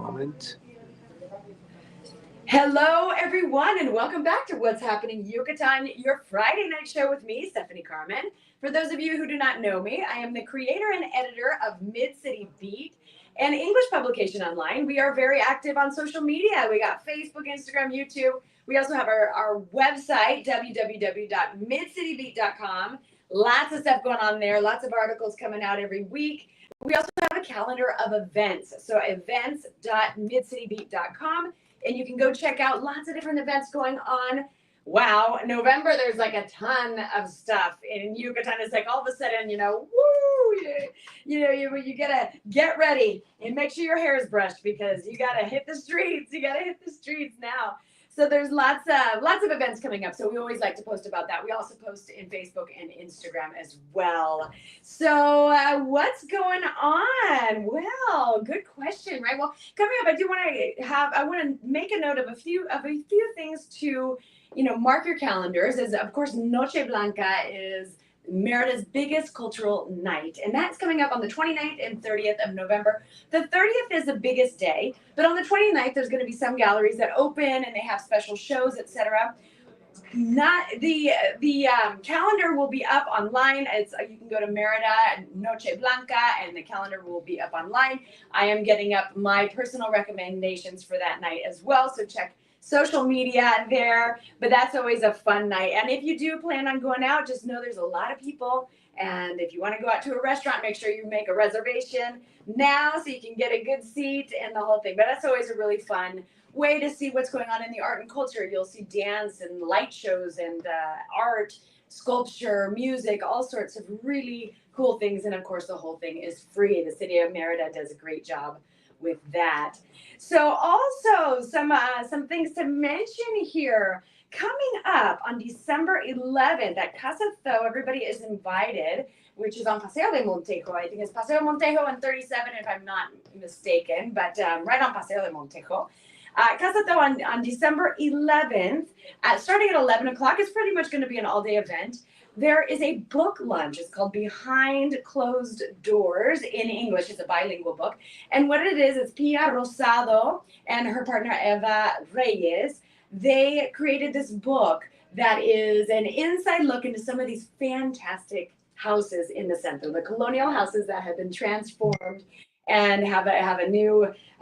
moment. Hello, everyone, and welcome back to What's Happening Yucatan, your Friday night show with me, Stephanie Carmen. For those of you who do not know me, I am the creator and editor of Mid-City Beat, an English publication online. We are very active on social media. We got Facebook, Instagram, YouTube. We also have our website, www.midcitybeat.com. Lots of stuff going on there, lots of articles coming out every week. We also have a calendar of events, so events.midcitybeat.com. And you can go check out lots of different events going on. Wow, November, there's like a ton of stuff in Yucatan. It's like all of a sudden, woo, you gotta get ready and make sure your hair is brushed because you gotta hit the streets. You gotta hit the streets now. So there's lots of events coming up. So we always like to post about that. We also post in Facebook and Instagram as well. So what's going on? Well, good question, right? Well, coming up, I want to make a note of a few things to, mark your calendars. As of course, Noche Blanca is Merida's biggest cultural night, and that's coming up on the 29th and 30th of November. The 30th is the biggest day, but on the 29th, there's going to be some galleries that open and they have special shows, etc. Not the calendar will be up online. You can go to Merida Noche Blanca, and the calendar will be up online. I am getting up my personal recommendations for that night as well, so check social media there, but that's always a fun night. And if you do plan on going out, just know there's a lot of people. And if you want to go out to a restaurant, make sure you make a reservation now so you can get a good seat and the whole thing. But that's always a really fun way to see what's going on in the art and culture. You'll see dance and light shows and art, sculpture, music, all sorts of really cool things. And of course, the whole thing is free. The city of Merida does a great job with that. So also some things to mention here. Coming up on December 11th at Casa Tho, everybody is invited, which is on Paseo de Montejo. I think it's Paseo Montejo and 37, if I'm not mistaken, but right on Paseo de Montejo. Casa Tho on December 11th, starting at 11 o'clock. It's pretty much going to be an all-day event. There is a book lunch. It's called Behind Closed Doors in English. It's a bilingual book. And what it is, it's Pia Rosado and her partner Eva Reyes. They created this book that is an inside look into some of these fantastic houses in the centro, the colonial houses that have been transformed and have a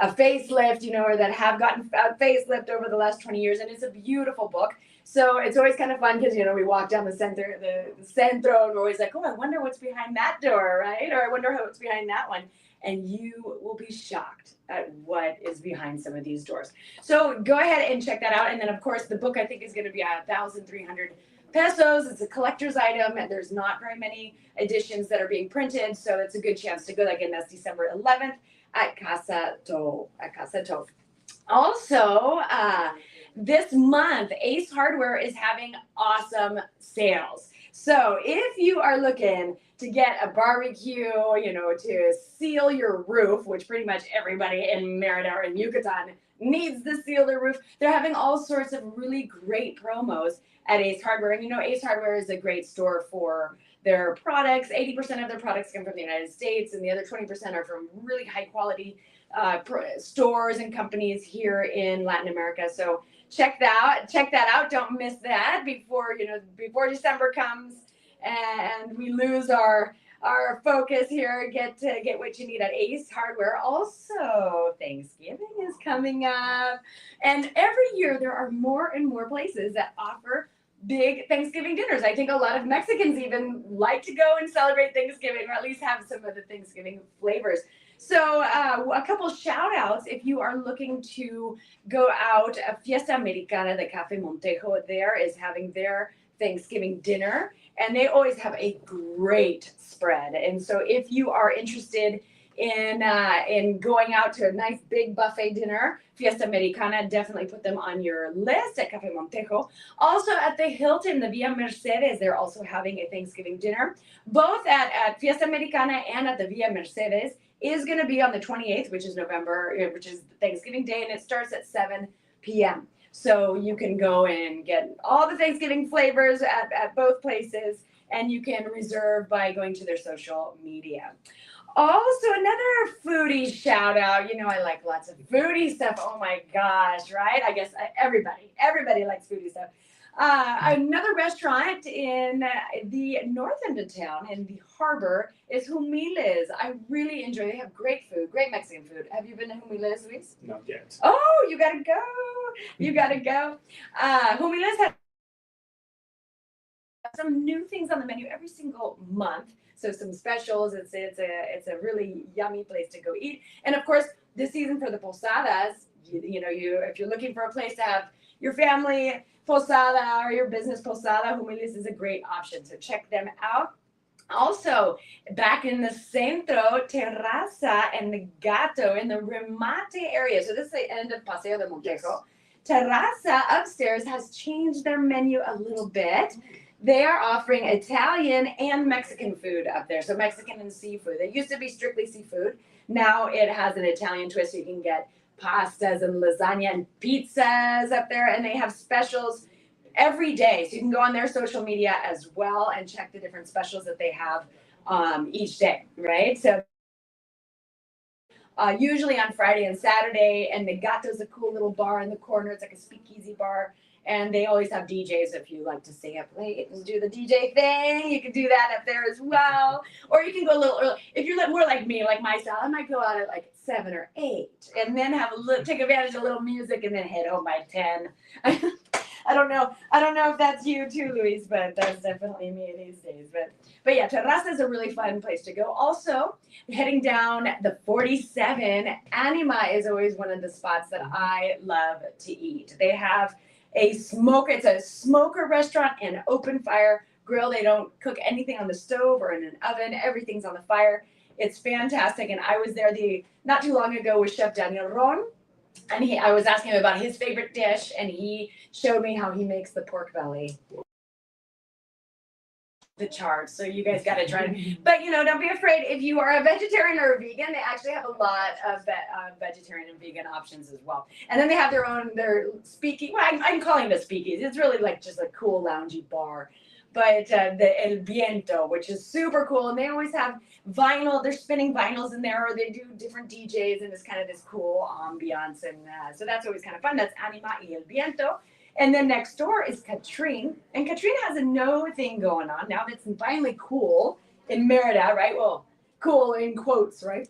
facelift, or that have gotten a facelift over the last 20 years. And it's a beautiful book. So it's always kind of fun because, we walk down the centro, and we're always like, oh, I wonder what's behind that door, right? Or I wonder what's behind that one. And you will be shocked at what is behind some of these doors. So go ahead and check that out. And then, of course, the book I think is going to be 1,300 pesos. It's a collector's item, and there's not very many editions that are being printed. So it's a good chance to go. Again, that's December 11th at Casa Tho. Also, this month, Ace Hardware is having awesome sales. So if you are looking to get a barbecue, to seal your roof, which pretty much everybody in Merida or in Yucatan needs to seal their roof, they're having all sorts of really great promos at Ace Hardware. And Ace Hardware is a great store for their products. 80% of their products come from the United States, and the other 20% are from really high quality stores and companies here in Latin America. So check that out. Don't miss that before December comes and we lose our focus here. Get what you need at Ace Hardware. Also, Thanksgiving is coming up, and every year there are more and more places that offer big Thanksgiving dinners. I think a lot of Mexicans even like to go and celebrate Thanksgiving, or at least have some of the Thanksgiving flavors. So a couple shout outs if you are looking to go out. Fiesta Americana de Cafe Montejo there is having their Thanksgiving dinner, and they always have a great spread. And so if you are interested in going out to a nice big buffet dinner, Fiesta Americana, definitely put them on your list at Cafe Montejo. Also at the Hilton, the Villa Mercedes, they're also having a Thanksgiving dinner. Both at Fiesta Americana and at the Villa Mercedes is going to be on the 28th, which is Thanksgiving Day, and it starts at 7 p.m. So you can go and get all the Thanksgiving flavors at both places, and you can reserve by going to their social media. Also, another foodie shout out. You know, I like lots of foodie stuff. Oh my gosh, right? I guess everybody likes foodie stuff. Another restaurant in the north end of town in the harbor is Humiles. I really enjoy. They have great food, great Mexican food. Have you been to Humiles, Luis? Not yet. Oh, you gotta go. You gotta go. Humiles has some new things on the menu every single month. So some specials. It's a really yummy place to go eat. And of course, this season for the posadas, you if you're looking for a place to have your family posada or your business posada, Humilis is a great option. So check them out. Also, back in the Centro, Terraza and the Gato in the Remate area. So this is the end of Paseo de Montejo. Terraza upstairs has changed their menu a little bit. They are offering Italian and Mexican food up there. So Mexican and seafood. They used to be strictly seafood. Now it has an Italian twist. So you can get pastas and lasagna and pizzas up there. And they have specials every day. So you can go on their social media as well and check the different specials that they have each day, right? So usually on Friday and Saturday, and the Gato's a cool little bar in the corner. It's like a speakeasy bar. And they always have DJs if you like to stay up late and do the DJ thing. You can do that up there as well. Or you can go a little early. If you're more like me, like my style, I might go out at like 7 or 8 and then take advantage of a little music and then head home by 10. I don't know if that's you too, Luis, but that's definitely me these days. But yeah, Terraza is a really fun place to go. Also, heading down the 47, Anima is always one of the spots that I love to eat. They have it's a smoker restaurant and open fire grill. They don't cook anything on the stove or in an oven. Everything's on the fire. It's fantastic. And I was there not too long ago with Chef Daniel Ron. And I was asking him about his favorite dish, and he showed me how he makes the pork belly. The charts, so you guys got to try it. But don't be afraid if you are a vegetarian or a vegan. They actually have a lot of vegetarian and vegan options as well. And then they have their speakeasy. Well, I'm calling it a speakeasy. It's really like just a cool loungy bar. But the El Viento, which is super cool, and they always have vinyl. They're spinning vinyls in there, or they do different DJs, and it's kind of this cool ambiance, and so that's always kind of fun. That's Anima y El Viento. And then next door is Katrine. And Katrine has a no thing going on now that's finally cool in Merida, right? Well, cool in quotes, right?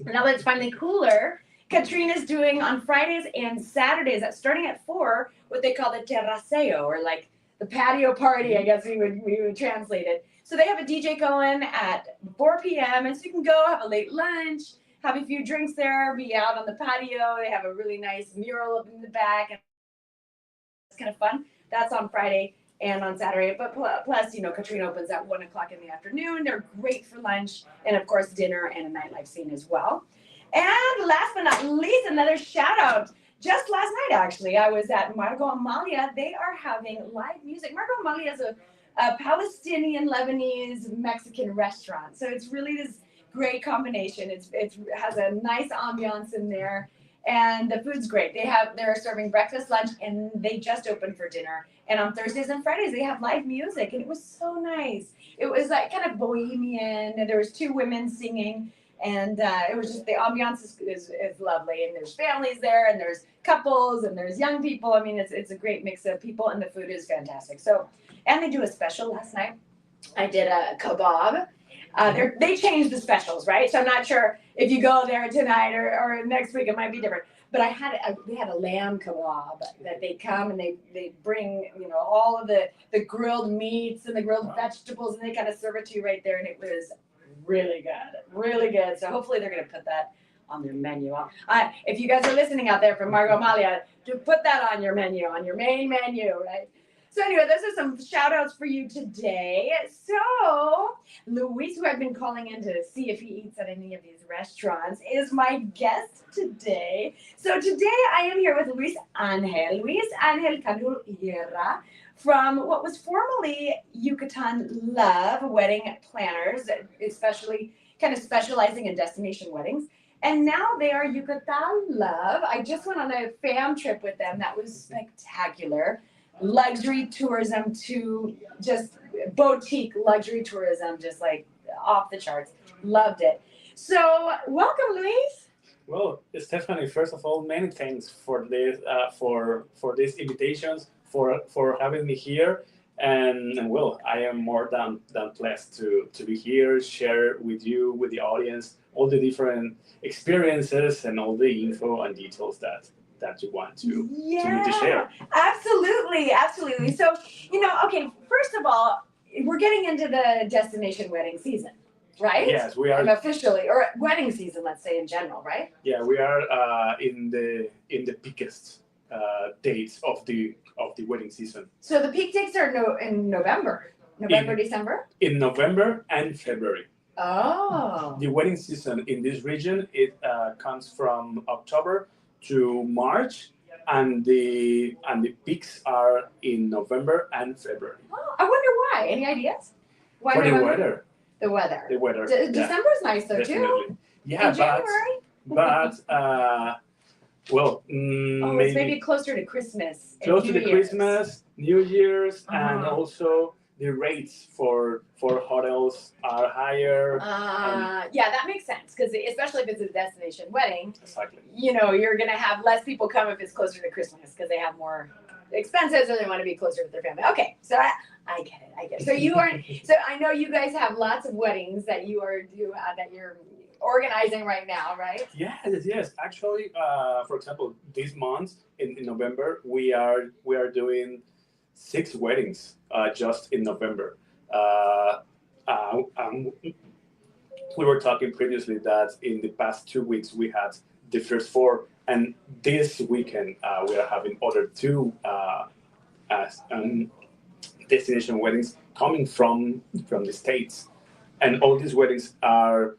Now that it's finally cooler, Katrine is doing on Fridays and Saturdays, starting at 4, what they call the terraceo, or like the patio party, I guess we would translate it. So they have a DJ going at 4 p.m. And so you can go have a late lunch, have a few drinks there, be out on the patio. They have a really nice mural up in the back. And kind of fun. That's on Friday and on Saturday. But plus, Katrina opens at 1 o'clock in the afternoon. They're great for lunch and, of course, dinner and a nightlife scene as well. And last but not least, another shout out. Just last night, actually, I was at Margot Amalia. They are having live music. Margot Amalia is a Palestinian, Lebanese, Mexican restaurant. So it's really this great combination. It has a nice ambiance in there. And the food's great. They're serving breakfast, lunch, and they just opened for dinner. And on Thursdays and Fridays, they have live music, and it was so nice. It was like kind of bohemian, and there was 2 women singing, and it was just the ambiance is lovely. And there's families there, and there's couples, and there's young people. I mean, it's a great mix of people, and the food is fantastic. So, and they do a special last night. I did a kebab. They changed the specials, right? So I'm not sure if you go there tonight or next week, it might be different. But we had a lamb kebab that they come and they bring, all of the grilled meats and the grilled vegetables, and they kind of serve it to you right there. And it was really good, really good. So hopefully they're going to put that on their menu. If you guys are listening out there from Margot Amalia, to put that on your menu, on your main menu, right? So anyway, those are some shout outs for you today. So Luis, who I've been calling in to see if he eats at any of these restaurants, is my guest today. So today I am here with Luis Angel Canulera from what was formerly Yucatalove Wedding Planners, especially kind of specializing in destination weddings. And now they are Yucatalove. I just went on a fam trip with them. That was spectacular. Luxury tourism to just boutique luxury tourism, just like off the charts. Loved it. So, welcome, Luis. Well, Stephanie, first of all, many thanks for this for these invitations, for having me here, and well, I am more than pleased to be here, share with you, with the audience, all the different experiences and all the info and details that you want to me to share. Absolutely, absolutely. So, okay, first of all, we're getting into the destination wedding season, right? Yes, we are. Officially, or wedding season, let's say in general, right? Yeah, we are in the peakest dates of the wedding season. So the peak dates are in November, December. In November and February. Oh. The wedding season in this region comes from October to March, and the peaks are in November and February. Oh, I wonder why. Any ideas? Why For November? the weather. The weather. The weather. December's nice though Definitely. too. Yeah, in January. Well, it's maybe closer to Christmas. Close to the Christmas, New Year's, and Uh-huh. also the rates for hotels are higher. Yeah, that makes sense because especially if it's a destination wedding, Exactly. You're gonna have less people come if it's closer to Christmas because they have more expenses or they want to be closer to their family. Okay, so I get it. I get it. So you are. So I know you guys have lots of weddings that you're organizing right now, right? Yes. Actually, for example, this month in November, we are doing 6 weddings just in November. We were talking previously that in the past 2 weeks we had the first 4, and this weekend we are having other 2 destination weddings coming from the States, and all these weddings are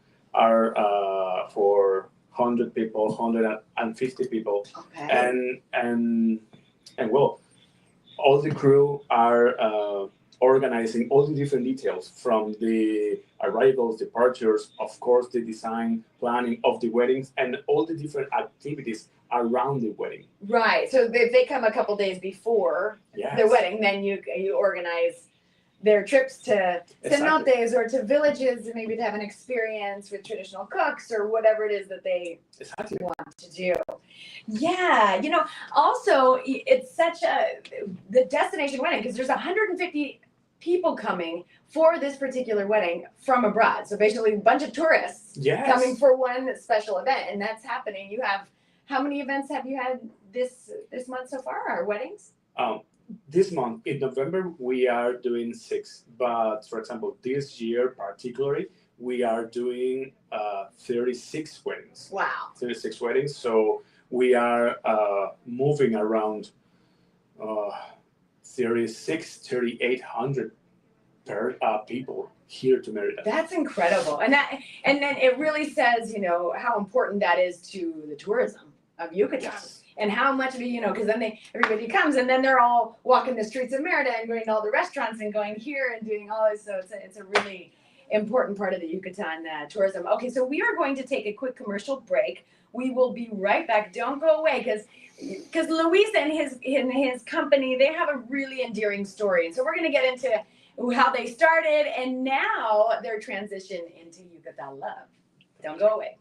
for 100 people, 150 people, Okay. and well, all the crew are organizing all the different details from the arrivals, departures, of course, the design, planning of the weddings, and all the different activities around the wedding. Right. So if they come a couple days before Yes. the wedding, then you organize their trips to Exactly. cenotes or to villages, maybe to have an experience with traditional cooks or whatever it is that they Exactly. want to do. Yeah, also it's such the destination wedding because there's 150 people coming for this particular wedding from abroad. So basically a bunch of tourists Yes. coming for one special event, and that's happening. You have how many events have you had this month so far? Our weddings? This month in November we are doing 6, but for example this year particularly we are doing 36 weddings. Wow. 36 weddings. So we are moving around 3,800 people here to Merida. That's incredible, and then it really says how important that is to the tourism of Yucatan. Yes. And how much of because then everybody comes and then they're all walking the streets of Merida and going to all the restaurants and going here and doing all this. So it's a really important part of the Yucatan tourism. Okay, so we are going to take a quick commercial break. We will be right back. Don't go away because Luis and his company, they have a really endearing story. And so we're going to get into how they started and now their transition into Yucatalove. Don't go away.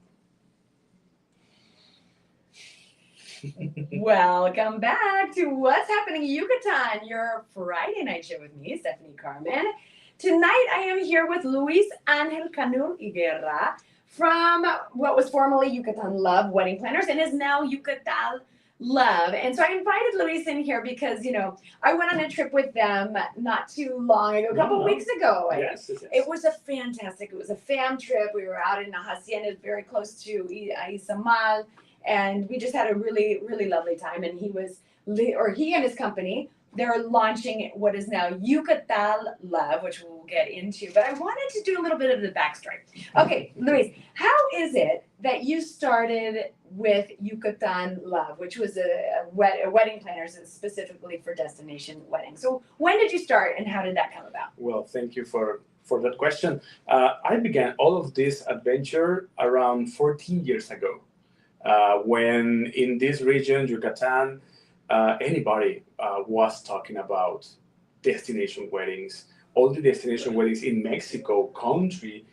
Welcome back to What's Happening in Yucatan, your Friday night show with me, Stephanie Carmen. Tonight I am here with Luis Angel Canul Higuera from what was formerly Yucatalove Wedding Planners and is now Yucatalove. And so I invited Luis in here because, I went on a trip with them not too long ago, a couple weeks ago. Yes. It was it was a fam trip. We were out in a hacienda very close to Izamal. And we just had a really, really lovely time. And he and his company, they're launching what is now Yucatalove, which we'll get into. But I wanted to do a little bit of the backstory. Okay, Luis, how is it that you started with Yucatalove, which was a wedding planners specifically for destination weddings? So when did you start and how did that come about? Well, thank you for that question. I began all of this adventure around 14 years ago. When in this region, Yucatan, anybody was talking about destination weddings. All the destination weddings in Mexico country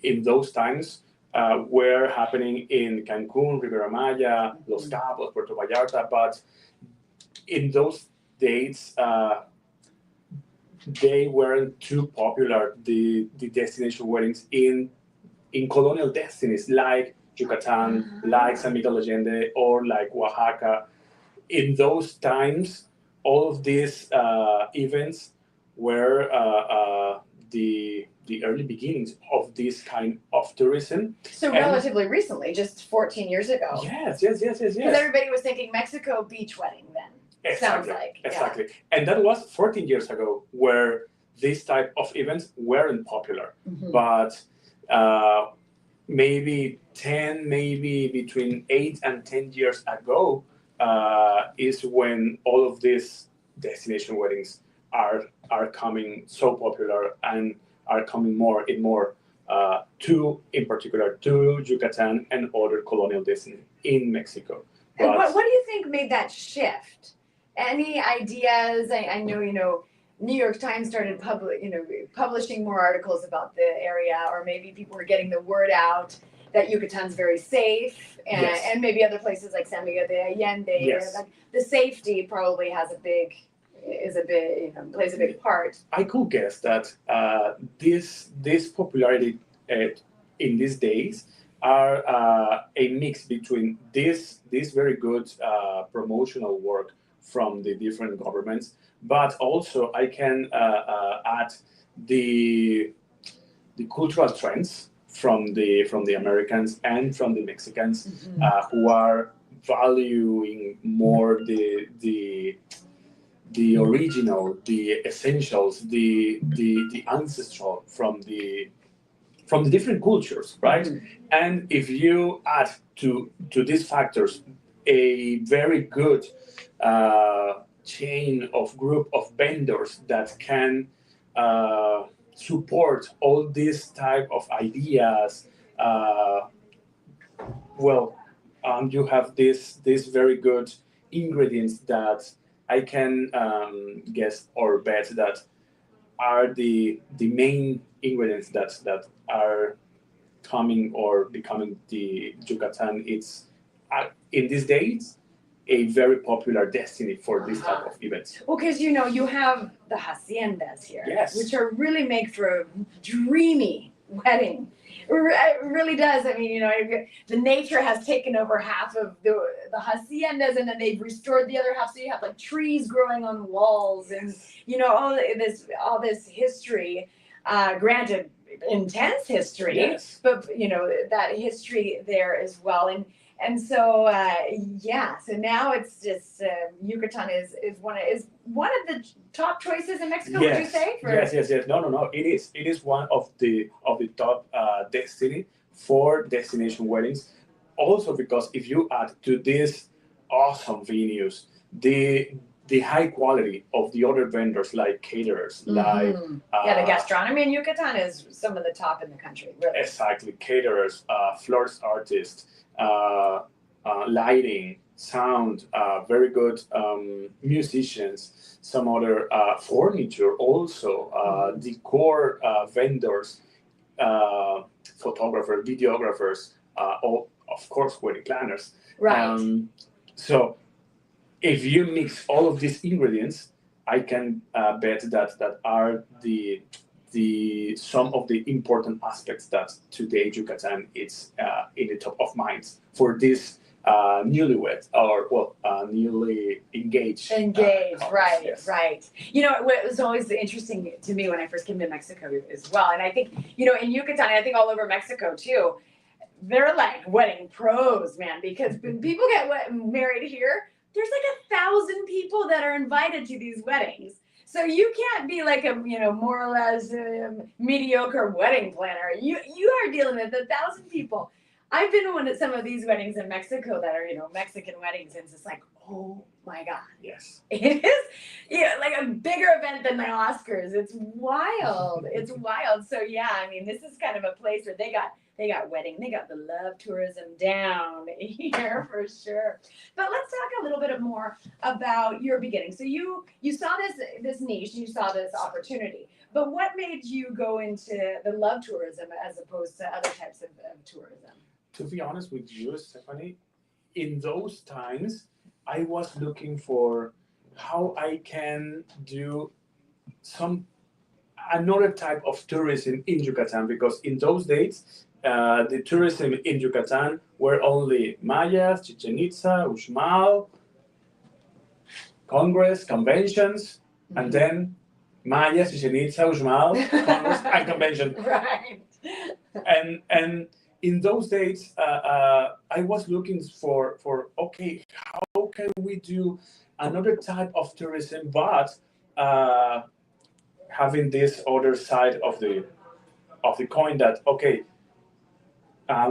in those times were happening in Cancun, Riviera Maya, Los Cabos, Puerto Vallarta, but in those dates, they weren't too popular. The destination weddings in colonial destinies like Yucatan, like San Miguel Allende, or like Oaxaca. In those times, all of these events were the early beginnings of this kind of tourism. So And relatively recently, just 14 years ago. yes, yes, yes, yes, Because yes. everybody was thinking Mexico beach wedding then. Sounds Exactly, like. exactly. And that was 14 years ago, where this type of events weren't popular. Mhm. But maybe 10, maybe between 8 and 10 years ago, is when all of these destination weddings are coming so popular and are coming more and more in particular, to Yucatan and other colonial destinies in Mexico. And But what do you think made that shift? Any ideas? I know, New York Times started publishing more articles about the area, or maybe people were getting the word out that Yucatan's very safe, and, Yes. and maybe other places like San Miguel de Allende. Yes. Like the safety probably plays a big part. I could guess that this popularity in these days are a mix between this very good promotional work from the different governments, but also I can add the the cultural trends from the Americans and from the Mexicans, who are valuing more the original, the essentials, the ancestral from the different cultures, right? And if you add to these factors a very good chain of group of vendors that can support all these type of ideas, uh, well, you have this very good ingredients that I can guess or bet that are the main ingredients that are coming or becoming the Yucatan. It's in these days a very popular destiny for this type of events. Well, because you have the haciendas here, Yes. which are really make for a dreamy wedding. It really does. I mean, the nature has taken over half of the haciendas, and then they've restored the other half. So you have like trees growing on walls, and all this history. Granted, intense history, Yes. but that history there as well. And so so now it's just Yucatan is one of the top choices in Mexico. Yes. Would you say? Yes. No. It is one of the top destiny for destination weddings. Also, because if you add to these awesome venues the high quality of the other vendors like caterers, like the gastronomy in Yucatan is some of the top in the country. Really. exactly, caterers, florist artists, lighting, sound, very good musicians, some other furniture, also decor vendors, photographers, videographers, of course, wedding planners. Right. So if you mix all of these ingredients, I can bet that are the some of the important aspects that today Yucatan is in the top of minds for this newlywed or newly engaged. Couples. Right, Yes. right. It was always interesting to me when I first came to Mexico as well, and I think in Yucatan, I think all over Mexico too, they're like wedding pros, man. Because when people get married here, there's like 1,000 people that are invited to these weddings. So you can't be like a more or less mediocre wedding planner. You are dealing with 1,000 people. I've been to some of these weddings in Mexico that are Mexican weddings, and it's just like, oh my god, Yes. it is like a bigger event than the Oscars. It's wild. It's wild. So yeah, I mean, this is kind of a place where they got wedding, they got the love tourism down here for sure. But let's talk a little bit more about your beginning. So you saw this niche, you saw this opportunity. But what made you go into the love tourism as opposed to other types of tourism? To be honest with you, Stephanie, in those times, I was looking for how I can do some another type of tourism in Yucatan, because in those days, the tourism in Yucatan were only Mayas, Chichen Itza, Uxmal, Congress, conventions, and then Mayas, Chichen Itza, Uxmal, Congress, and convention. Right. And in those days, I was looking for okay, how can we do another type of tourism, but having this other side of the coin, that okay,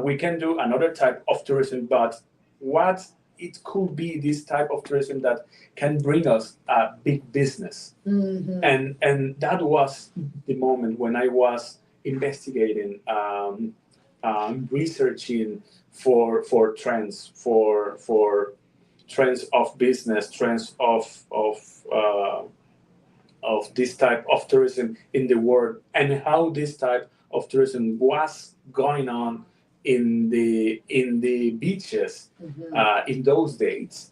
we can do another type of tourism, but what it could be this type of tourism that can bring us a big business. And that was the moment when I was investigating, researching for trends, for trends of business, trends of this type of tourism in the world, and how this type of tourism was going on in the beaches in those days.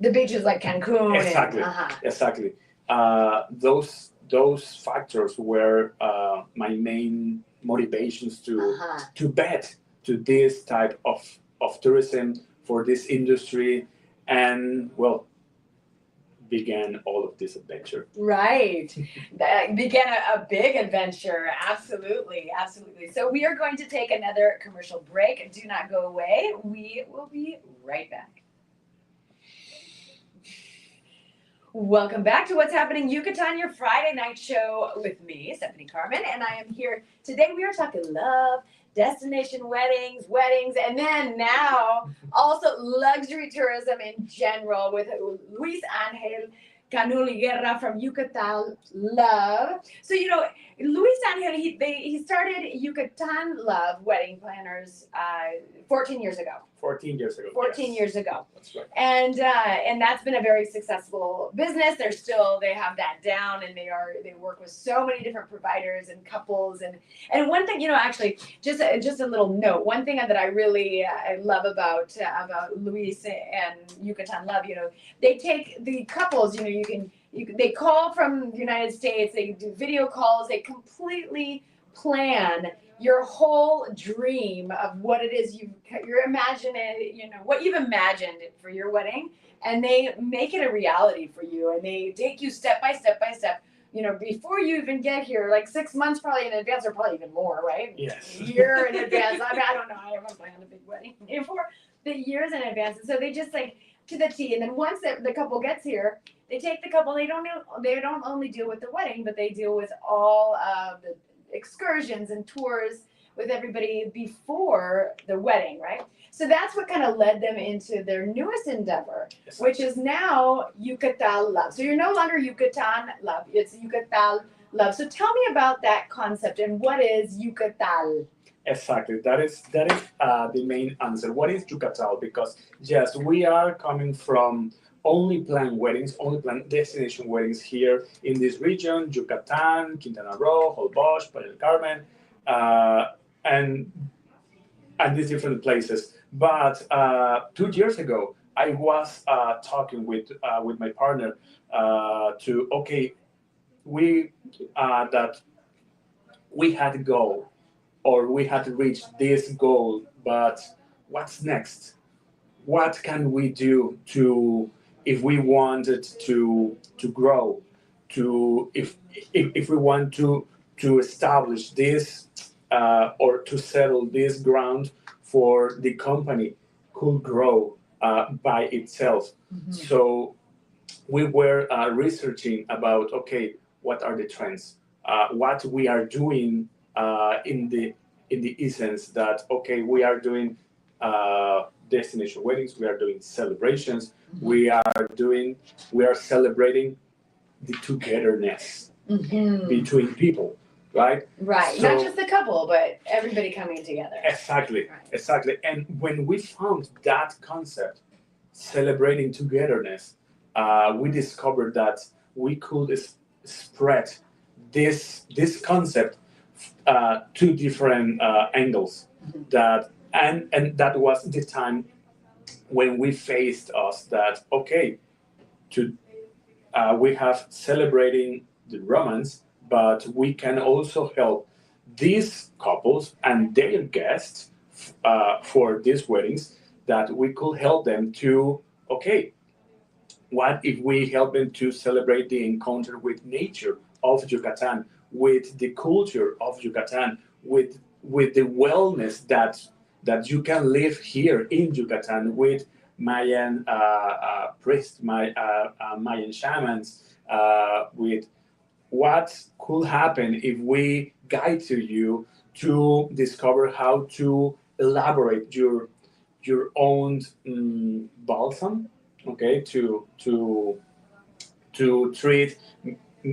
The beaches like Cancun. Exactly, And, exactly. Those factors were my main motivations to bet to this type of tourism, for this industry, and well, began all of this adventure. Right. That began a big adventure. Absolutely. Absolutely. So we are going to take another commercial break. Do not go away. We will be right back. Welcome back to What's Happening Yucatan, your Friday night show with me, Stephanie Carmen, and I am here today. We are talking love, destination weddings, and then now also luxury tourism in general with Luis Angel Canuliguerra from Yucatalove. So, you know, Luis Angel, he started Yucatalove Wedding Planners 14 years ago. 14 years ago. 14 yes. years ago. That's right. And that's been a very successful business. They have that down, and they work with so many different providers and couples, and one thing, you know, actually just a little note. One thing that I really I love about Luis and Yucatalove, you know, they take the couples, you know, they call from the United States, they do video calls, they completely plan your whole dream of what it is you're imagining, you know, what you've imagined for your wedding, and they make it a reality for you, and they take you step by step, you know, before you even get here, like 6 months probably in advance, or probably even more, right? Yes. A year in advance. I mean, I don't know. I haven't planned a big wedding before, the years in advance. And so they just like to the T. And then once the couple gets here, they take the couple. They don't only deal with the wedding, but they deal with all of the excursions and tours with everybody before the wedding, right? So that's what kind of led them into their newest endeavor, Yes. which is now Yucatalove. So you're no longer Yucatalove, it's Yucatalove. So tell me about that concept, and what is Yucatal? Exactly. That is the main answer. What is Yucatal? Because yes, we are coming from only planned weddings, only planned destination weddings here in this region: Yucatan, Quintana Roo, Holbox, Playa del Carmen, and these different places. But 2 years ago, I was talking with my partner to okay, we that we had to go, or we had to reach this goal, but what's next? What can we do to, if we wanted to grow, to if we want to establish this or to settle this ground for the company could grow by itself. So we were researching about okay, what are the trends, what we are doing in the essence that okay, we are doing destination weddings, we are doing celebrations, we are celebrating the togetherness between people, right? Right. So- Not just the couple, but everybody coming together. Exactly, Right. exactly. And when we found that concept, celebrating togetherness, we discovered that we could spread this concept, two different angles. That and that was the time when we faced us that okay, to we have celebrating the romance, but we can also help these couples and their guests for these weddings, that we could help them to okay, what if we help them to celebrate the encounter with nature of Yucatan, with the culture of Yucatan, with the wellness that you can live here in Yucatan with Mayan priests, Mayan shamans, with what could happen if we guide to you to discover how to elaborate your own balsam, okay, to treat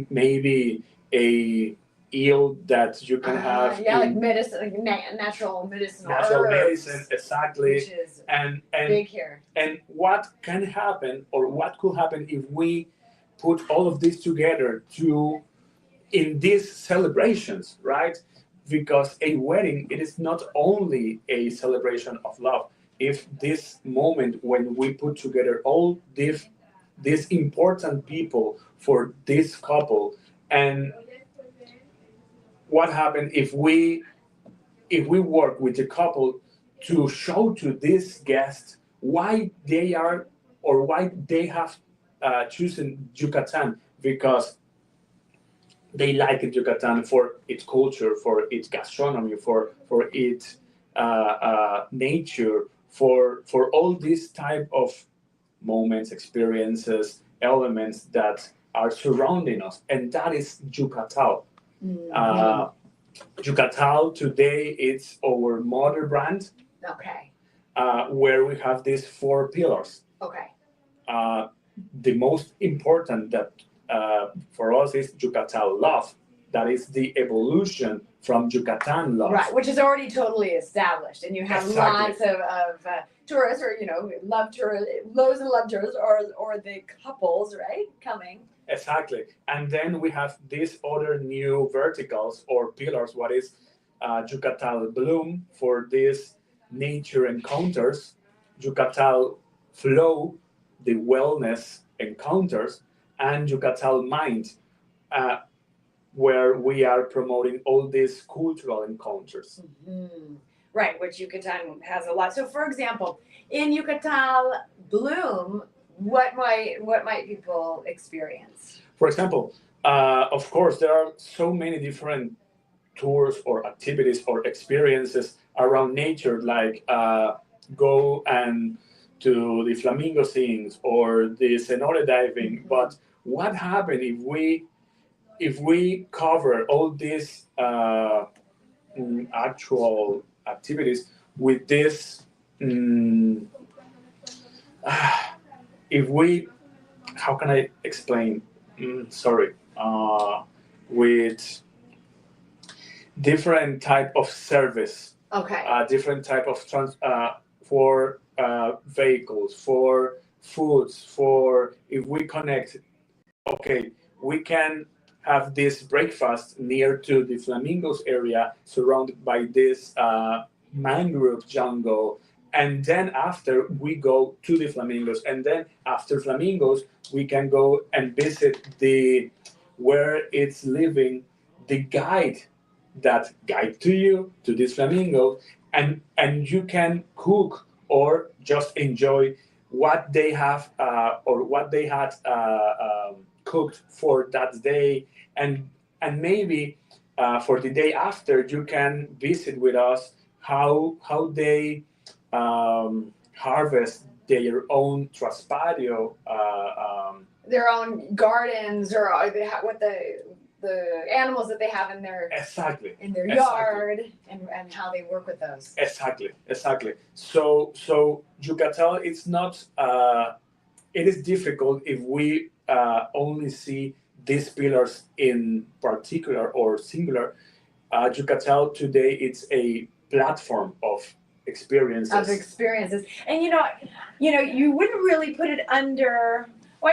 maybe a ill that you can have yeah, like in medicine, like natural medicinal natural herbs, medicine, exactly, which is and big here. and what can happen or what could happen if we put all of this together to in these celebrations, right? Because a wedding, it is not only a celebration of love. If this moment when we put together all these important people for this couple, and what happened if we work with the couple to show to this guest why they are or why they have chosen Yucatan, because they like Yucatan for its culture, for its gastronomy, for its nature, for all these type of moments, experiences, elements that are surrounding us, and that is Yucatal. Uh, Yucatal today it's our mother brand, Okay. where we have these four pillars. Okay. Uh, the most important that for us is Yucatalove. That is the evolution from Yucatan love. Right, which is already totally established, and you have lots Exactly. of tourists, or love tourists, loads and love tourists, or the couples, right, coming. Exactly. And then we have these other new verticals or pillars. What is Yucatal Bloom for these nature encounters, Yucatal Flow, the wellness encounters, and Yucatal Mind, uh, where we are promoting all these cultural encounters. Mm-hmm. Right, which Yucatan has a lot. So, for example, in Yucatal Bloom, what might people experience? For example, of course, there are so many different tours or activities or experiences around nature, like go and to the flamingo scenes or the cenote diving. Mm-hmm. But what happens if we cover all these actual activities with this? Mm, if we, how can I explain? Sorry, with different type of service, Okay. different type of for vehicles, for foods, for if we connect, okay, we can have this breakfast near to the flamingos area, surrounded by this mangrove jungle, and then after we go to the flamingos, and then after flamingos we can go and visit the where it's living the guide that guide to you to this flamingo, and you can cook or just enjoy what they have or what they had cooked for that day, and maybe for the day after you can visit with us how they harvest their own traspadio, their own gardens, or what the animals that they have in their exactly yard, and how they work with those. Exactly. So Yucatan, it's not. It is difficult if we only see these pillars in particular or singular. Yucatan today it's a platform of experiences. And you wouldn't really put it under. Well,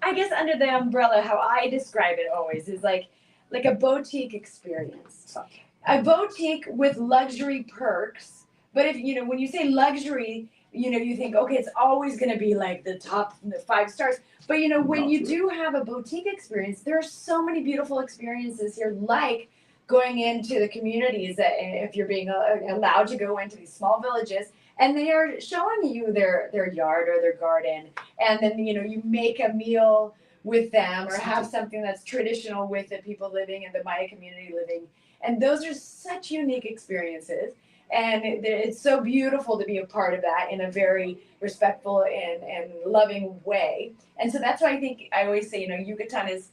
I guess under the umbrella. How I describe it always is like like a boutique experience. Exactly. A boutique with luxury perks. But if you know, when you say luxury, you know, you think, okay, it's always going to be like the top, the 5 stars. But you know, when Not you really. do have a boutique experience, there are so many beautiful experiences here, like going into the communities that if you're being allowed to go into these small villages, and they are showing you their yard or their garden, and then you know you make a meal with them or have something that's traditional with the people living in the Maya community living, and those are such unique experiences, and it's so beautiful to be a part of that in a very respectful and loving way. And so that's why I think I always say, you know, Yucatan is,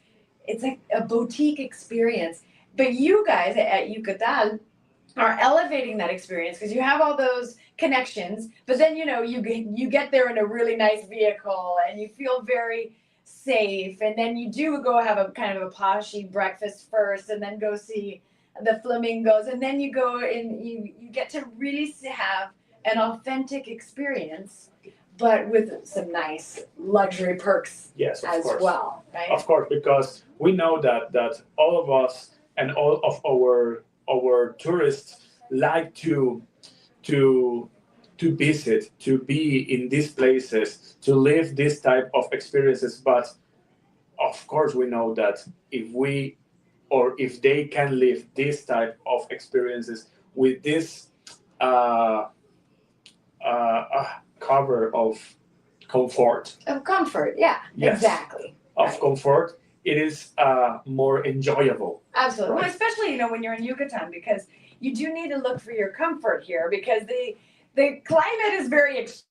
it's like a boutique experience. But you guys at Yucatan are elevating that experience because you have all those connections, but then you know you get there in a really nice vehicle and you feel very safe, and then you do go have a kind of a poshy breakfast first, and then go see the flamingos, and then you go and you get to really have an authentic experience, but with some nice luxury perks Yes, of as course. well, right? Of course, because we know that all of us and all of our tourists like to to visit, to be in these places, to live this type of experiences. But of course, we know that if we or if they can live this type of experiences with this uh, cover of comfort, Of comfort, yeah, yes, exactly. of Right. comfort, it is more enjoyable. Absolutely. Right. Well, especially, you know, when you're in Yucatan, because you do need to look for your comfort here, because the climate is very extreme,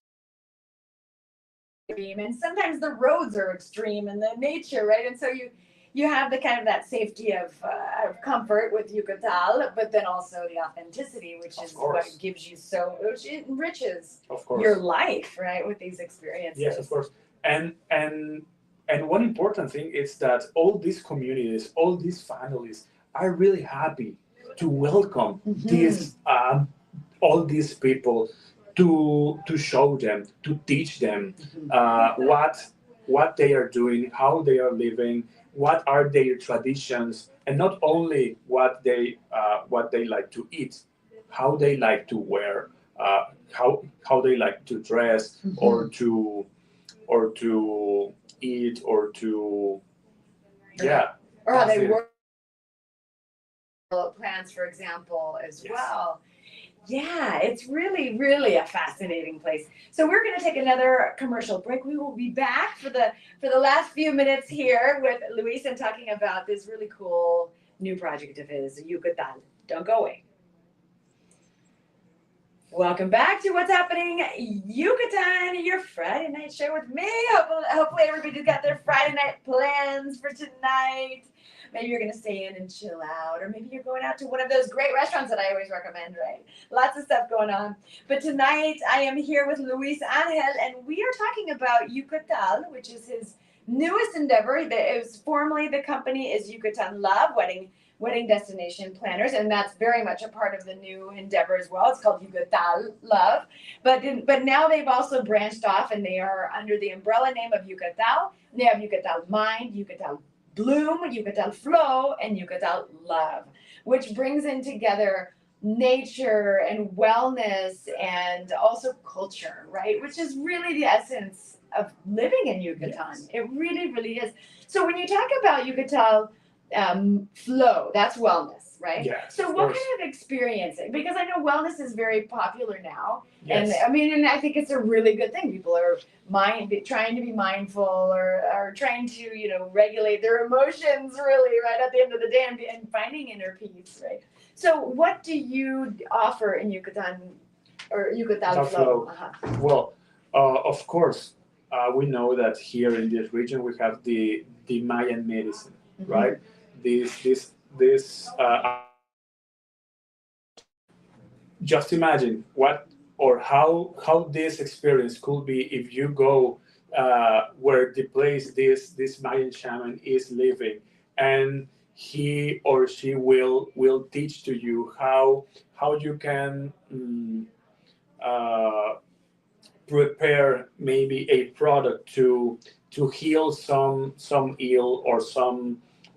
and sometimes the roads are extreme and the nature, right? And so you have the kind of that safety of comfort with Yucatal, but then also the authenticity, which Of is course. what gives you so, which enriches Of course. your life, right, with these experiences. Yes, of course. And one important thing is that all these communities, all these families are really happy to welcome these all these people, to show them, to teach them what they are doing, how they are living, what are their traditions, and not only what they like to eat, how they like to wear, how they like to dress, or to eat, or to, yeah, Or how that's they it. work plants, for example, as Yes. well. Yeah, it's really, really a fascinating place. So we're going to take another commercial break. We will be back for the last few minutes here with Luis and talking about this really cool new project of his, Yucatan. Don't go away. Welcome back to What's Happening Yucatan, your Friday night show with me. Hopefully everybody's got their Friday night plans for tonight. Maybe you're going to stay in and chill out, or maybe you're going out to one of those great restaurants that I always recommend, right? Lots of stuff going on. But tonight I am here with Luis Angel, and we are talking about Yucatal, which is his newest endeavor. It was formerly, the company is Yucatalove Wedding Destination Planners, and that's very much a part of the new endeavor as well. It's called Yucatalove, but now they've also branched off, and they are under the umbrella name of Yucatal. They have Yucatal Mind, Yucatal Bloom, Yucatal Flow, and Yucatal Love, which brings in together nature and wellness and also culture, right? Which is really the essence of living in Yucatan. Yes. It really, really is. So when you talk about Yucatal flow, that's wellness, right? Yes, so of what course. kind of experience, because I know wellness is very popular now, Yes. and I mean, and I think it's a really good thing. People are trying to be mindful, or trying to, you know, regulate their emotions, really, right at the end of the day, and finding inner peace, right? So what do you offer in Yucatan, or Yucatan flow? Well, of course, we know that here in this region we have the Mayan medicine, right? This just imagine what or how this experience could be if you go where the place this Mayan shaman is living, and he or she will teach to you how you can uh, prepare maybe a product to heal some ill,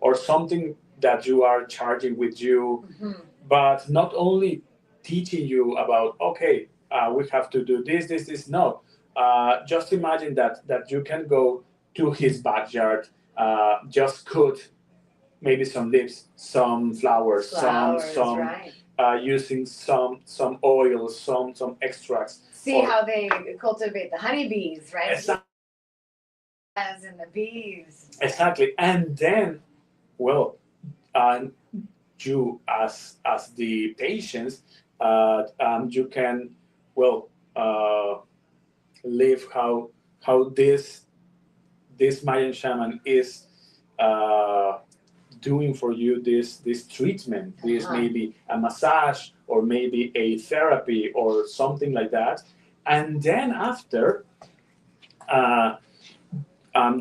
or something that you are charging with you, but not only teaching you about, okay, we have to do this. No, just imagine that you can go to his backyard, just cut maybe some leaves, some flowers, some right. using some oils, some extracts. See how they cultivate the honeybees, right? Exactly. As in the bees. Exactly, and then, well, you as the patients, you can, well, live how this Mayan shaman is uh, doing for you this treatment, this maybe a massage or maybe a therapy or something like that, and then after. Uh,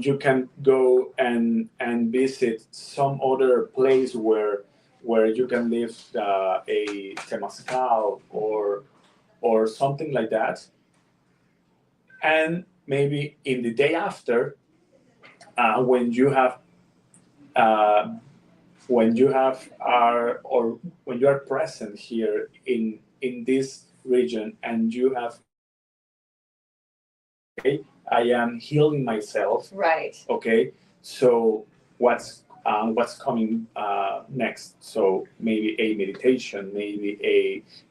you can go and visit some other place where you can live a temazcal or something like that, and maybe in the day after, when you have uh, when you have are or when you are present here in this region and you have okay, I am healing myself. Right. Okay, so what's coming next? So maybe a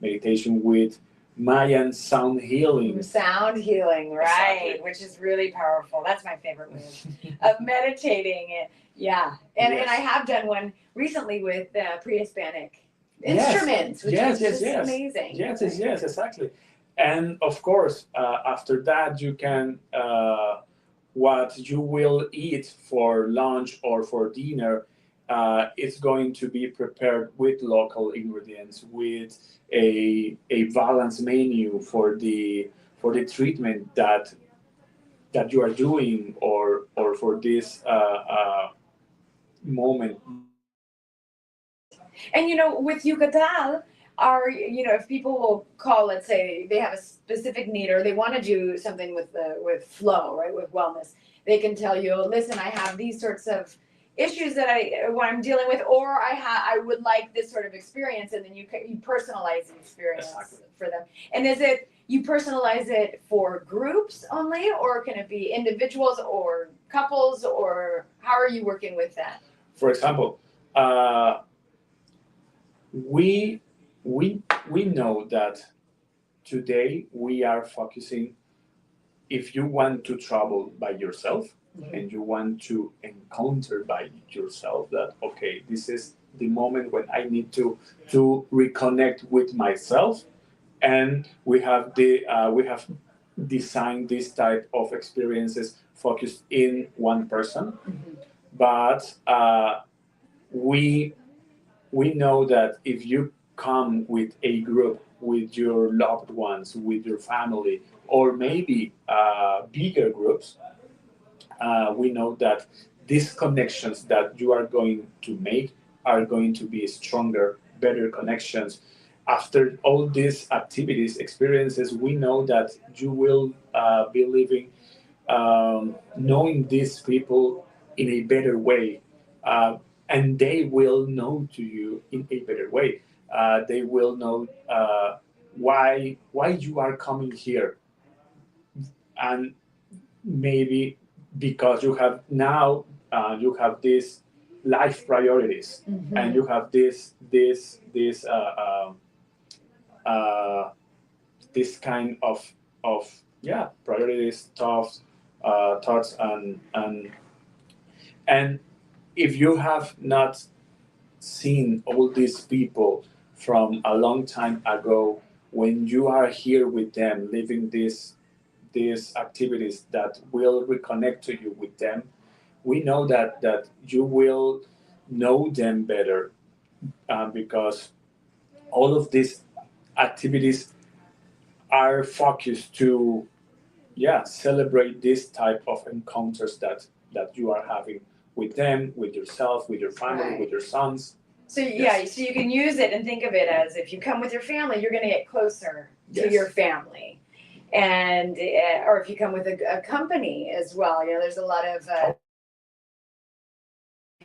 meditation with Mayan sound healing. Sound healing, right? Exactly. Which is really powerful. That's my favorite way of meditating. Yeah, and I have done one recently with pre-Hispanic instruments, which is just amazing. Yes, exactly. And of course, after that, you can what you will eat for lunch or for dinner. It's going to be prepared with local ingredients, with a balanced menu for the treatment that you are doing or for this moment. Right. And with Yucatal, if people will call, let's say they have a specific need or they want to do something with flow, right, with wellness, they can tell you, listen, I have these sorts of issues that what I'm dealing with, or I would like this sort of experience, and then you personalize the experience Exactly. for them. And is it you personalize it for groups only, or can it be individuals or couples, or how are you working with that? For example, we we we know that today we are focusing. If you want to travel by yourself and you want to encounter by yourself that okay, this is the moment when I need to reconnect with myself, and we have designed this type of experiences focused in one person, but we we know that if you come with a group, with your loved ones, with your family, or maybe bigger groups, we know that these connections that you are going to make are going to be stronger, better connections. After all these activities, experiences, we know that you will be living knowing these people in a better way, uh, and they will know to you in a better way. They will know why you are coming here, and maybe because you have now you have these life priorities, and you have uh, this kind of yeah priorities, thoughts, and if you have not seen all these people from a long time ago, when you are here with them living these activities that will reconnect to you with them, we know that you will know them better, because all of these activities are focused to yeah celebrate this type of encounters that you are having with them, with yourself, with your family, with your sons. So so you can use it and think of it as if you come with your family, you're going to get closer to your family, and or if you come with a company as well. There's a lot of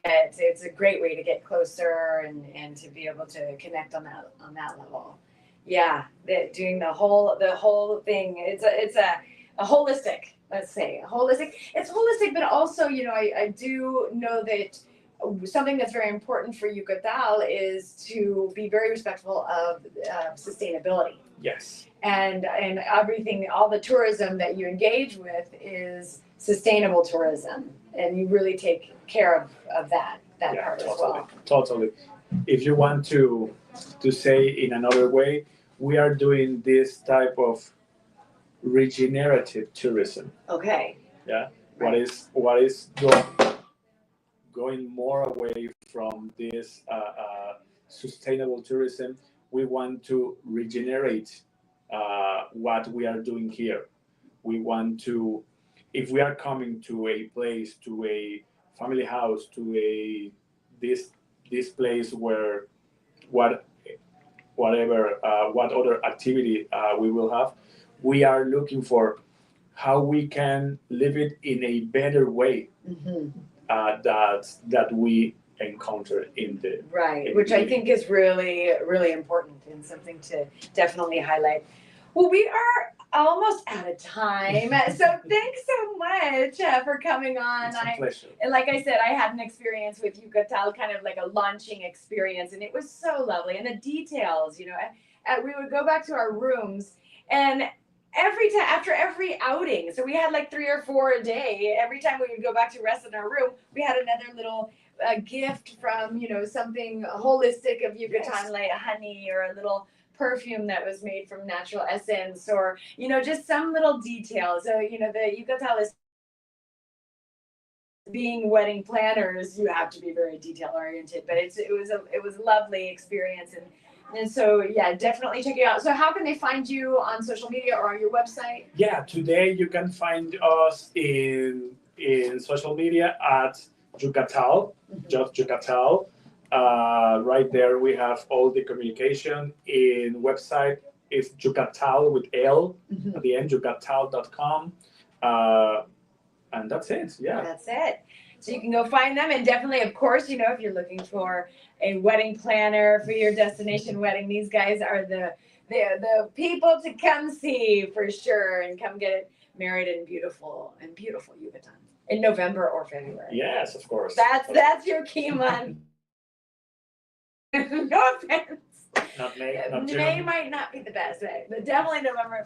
it's a great way to get closer and to be able to connect on that level. Yeah, doing the whole thing. It's a holistic. Let's say holistic. It's holistic, but also I do know that something that's very important for Yucatal is to be very respectful of sustainability. Yes. And everything, all the tourism that you engage with is sustainable tourism, and you really take care of that part totally, as well. Totally. If you want to say in another way, we are doing this type of regenerative tourism. Okay. Yeah. Right. What is going more away from this sustainable tourism? We want to regenerate what we are doing here. We want to, if we are coming to a place, to a family house, to a this place where what what other activity we will have, we are looking for how we can live it in a better way Mm-hmm. that we encounter in the Right, which I think is really, really important and something to definitely highlight. Well, we are almost out of time, so thanks so much for coming on. It's a pleasure. And like I said, I had an experience with Yucatal, kind of like a launching experience, and it was so lovely. And the details, we would go back to our rooms, and every time after every outing, so we had like 3 or 4 a day. Every time we would go back to rest in our room, we had another little gift from something holistic of Yucatan, yes, like honey, or a little perfume that was made from natural essence, or just some little details. So the Yucatal is, being wedding planners, you have to be very detail oriented, but it was a lovely experience, and so yeah, definitely check it out. So how can they find you on social media or on your website? Yeah, today you can find us in social media at Yucatal, Mm-hmm. just Yucatal. Right there we have all the communication. In website is Yucatal with L, Mm-hmm. at the end, yucatal.com. And that's it. Yeah. That's it. So you can go find them, and definitely, of course, if you're looking for a wedding planner for your destination wedding, these guys are the people to come see for sure, and come get it married in beautiful Yucatan in November or February. Yes, of course. That's your key month. No offense. Not May. Not June. May might not be the best way, but definitely November.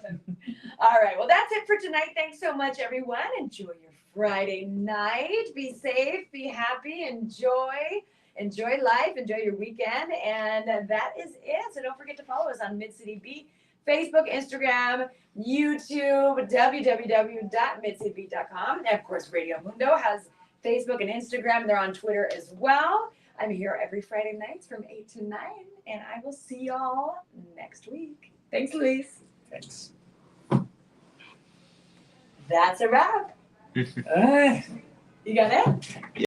All right. Well, that's it for tonight. Thanks so much, everyone. Enjoy your Friday night. Be safe. Be happy. Enjoy life. Enjoy your weekend. And that is it. So don't forget to follow us on Mid-City Beat, Facebook, Instagram, YouTube, www.midcitybeat.com. And of course, Radio Mundo has Facebook and Instagram. They're on Twitter as well. I'm here every Friday nights from 8 to 9, and I will see y'all next week. Thanks, Luis. Thanks. That's a wrap. You got it?